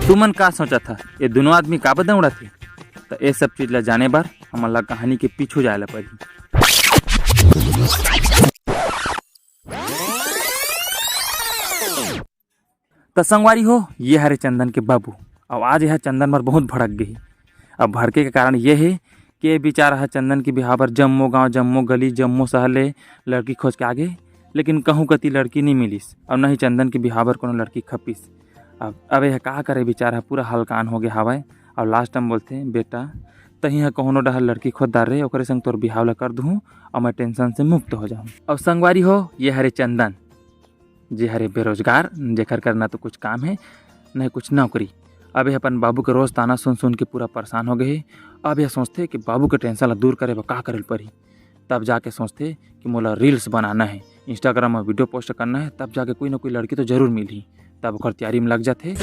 तुमन का सोचा था ये दोनों आदमी का बदौड़ा थे। तो ये सब चीज ला जाने बार हमला कहानी के पीछू जाए ला पड़ी। तो संगवारी हो, ये हरे चंदन के बाबू। अब आज यह चंदन पर बहुत भड़क गई। अब भड़के के कारण ये है कि ये बेचारा है चंदन के बिहार पर जम्मो गांव, जम्मो गली, जम्मो शहर ले लड़की खोज के आगे, लेकिन कहूँ कति लड़की नहीं मिलिस और न ही चंदन के बिहार पर कोनो लड़की खपिस। अब यह का करे बेचारा पूरा हलकान हो गया हवाए। और लास्ट टाइम बोलते बेटा तही है कहोनो डहर लड़की खोददार रे, ओकरे संग तोर बिहाव ला कर दूँ और मैं टेंशन से मुक्त हो जाऊँ। अब संगवारी हो, ये हरे चंदन जे हरे बेरोजगार, जेकर करना तो कुछ काम है नहीं कुछ नौकरी। अब यह अपन बाबू के रोज ताना सुन सुन के पूरा परेशान हो गए। अब यह सोचते कि बाबू के टेंशन ला दूर करे का करे पड़ी। तब जाके सोचते कि मोला रील्स बनाना है, इंस्टाग्राम में वीडियो पोस्ट करना है, तब जाके कोई ना कोई लड़की तो जरूर मिली। तब ओकर तैयारी में लग जाते।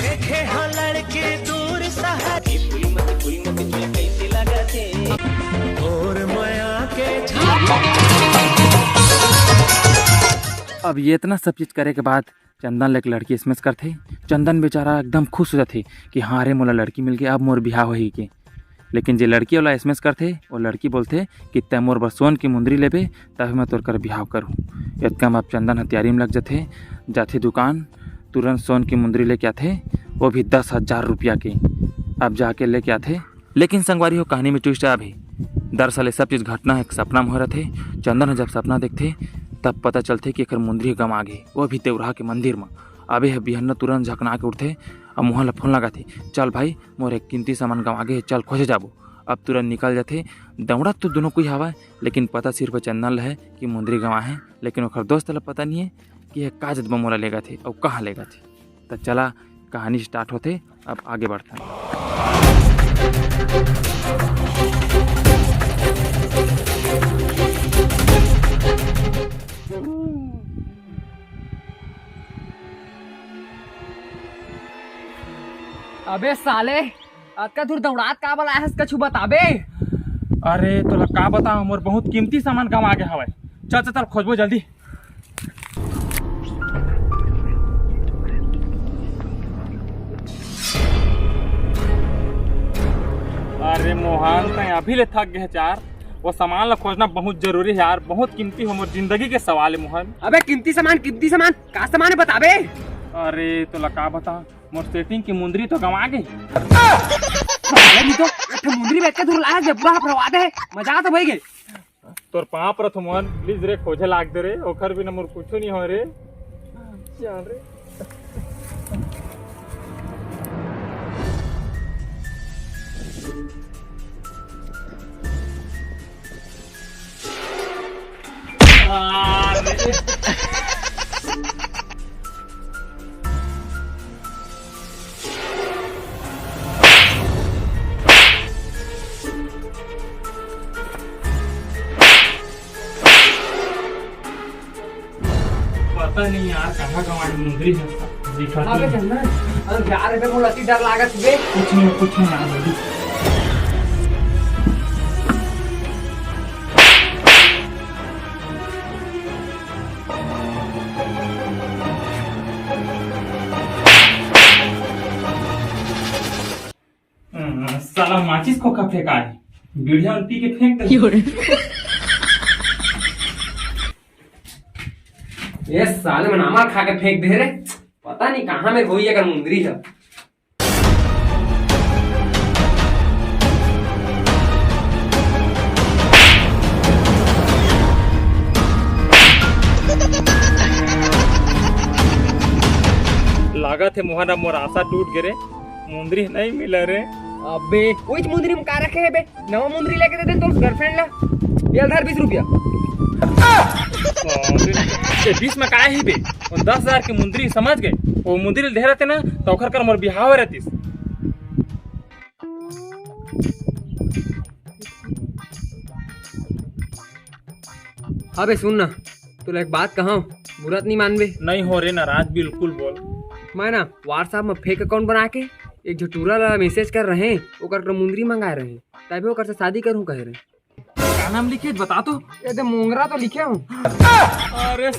अब ये इतना सब चीज करे के बाद चंदन एक लड़की एसएमएस करते। चंदन बेचारा एकदम खुश हो जाते कि हाँ रे मोला लड़की मिल गई, अब मोर बिहाव हो ही के। लेकिन जे लड़की वाला एसएमएस करते वो लड़की बोलते कि तै मोर बर सोन की मुंदरी लेबे तब मैं तोर कर बिहाव करूँ। इतना अब चंदन हथियारी में लग जाते दुकान, तुरंत सोन की मुंदरी लेके आते, वो भी 10,000 रुपया के। अब जाके लेके आते। लेकिन संगवारी हो, कहानी में ट्विस्ट अभी दरअसल ये सब चीज़ घटना है सपना में हो रहे थे। चंदन जब सपना देखते तब पता चलते कि एक मुंदरी गम आ गए, वो भी देवराह के मंदिर में। अबे है बिहन तुरंत झकना के उठते और मुँह ला फोन लगाते, चल भाई मोर एक कीमती सामान गम आगे, चल खोजे जाबो। अब तुरंत निकल जाते। दौड़ा तो दोनों कोई हवा, लेकिन पता सिर्फ चंदन है कि मुंदरी गंवा है, लेकिन ओखर दोस्त ला पता नहीं है कि यह काजत बमोला लेगा थे और कहाँ लेगा थे। तो चला कहानी स्टार्ट होते, अब आगे बढ़ते हैं। अबे साले अतका दूर दौड़ात का बला है, कछु बताबे। अरे तोला का बताऊं, मोर बहुत कीमती सामान गम आ गया हवा। चल चल चल खोजबो जल्दी। अरे मोहन तय अभी ले थक गए चार, वो सामान ला खोजना बहुत जरूरी है यार, बहुत कीमती हो, मोर जिंदगी के सवाल है मोहन। अबे कीमती सामान का सामान है बताबे। अरे तोला का बताऊं, मोर सेटिंग की मुंदरी तो गंवा गई। नहीं तो एक मुंदरी में दूर लाया जे पूरा फरवा दे, मजा तो भई गई। तोर पाँव पर तो मोहन प्लीज रे खोजे लाग दे रे, ओखर बिना मोर कुछ नहीं हो रे। चल रे पता नहीं यार कहाँ गंवाई मुंदरी है। अबे चंदन अरे यार बे मोला अति डर लागत बे। कुछ नहीं यार जल्दी। साला माचिस को कब फेंका है, बीड़िया और पी के फेंक दे। ये साले में नामा खा के फेंक दे रे, पता नहीं कहाँ में होई अगर मुंदरी है। लागत है मोहन अब मोर आशा टूट गिरे, मुंदरी नहीं मिला रे। अबे वही मुंदरी में का रखे है बे, नवा मुंदरी लेके दे तो गर्लफ्रेंड ला, ये धर 20 रुपया। 20 में का ही बे, 10,000 की मुंदरी समझ गए, वो मुंदरी दे रहते ना तो ओखर कर मोर बिहाव रहतीस। अबे सुन ना, तुला एक बात कहूं, बुरा नहीं मानबे। नहीं हो रे नाराज, बिल्कुल बोल। मैं ना व्हाट्सएप में फेक अकाउंट बना के एक झटूरा ला मैसेज कर रहे, ओकर कर मुंदरी मंगा रहे, तभी ओकर से शादी करूं कह रहे। क्या नाम लिखे बता तो। ये तो मोंगरा तो लिखे हूँ। अरे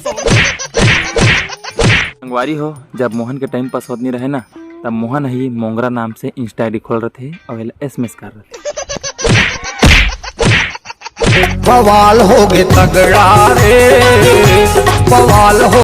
संगवारी हो, जब मोहन के टाइम पास होत नहीं रहे ना तब मोहन ही मोंगरा नाम से इंस्टा आईडी खोल रहे थे और SMS कर रहे थे। बवाल हो गए तगड़ा रे, बवाल हो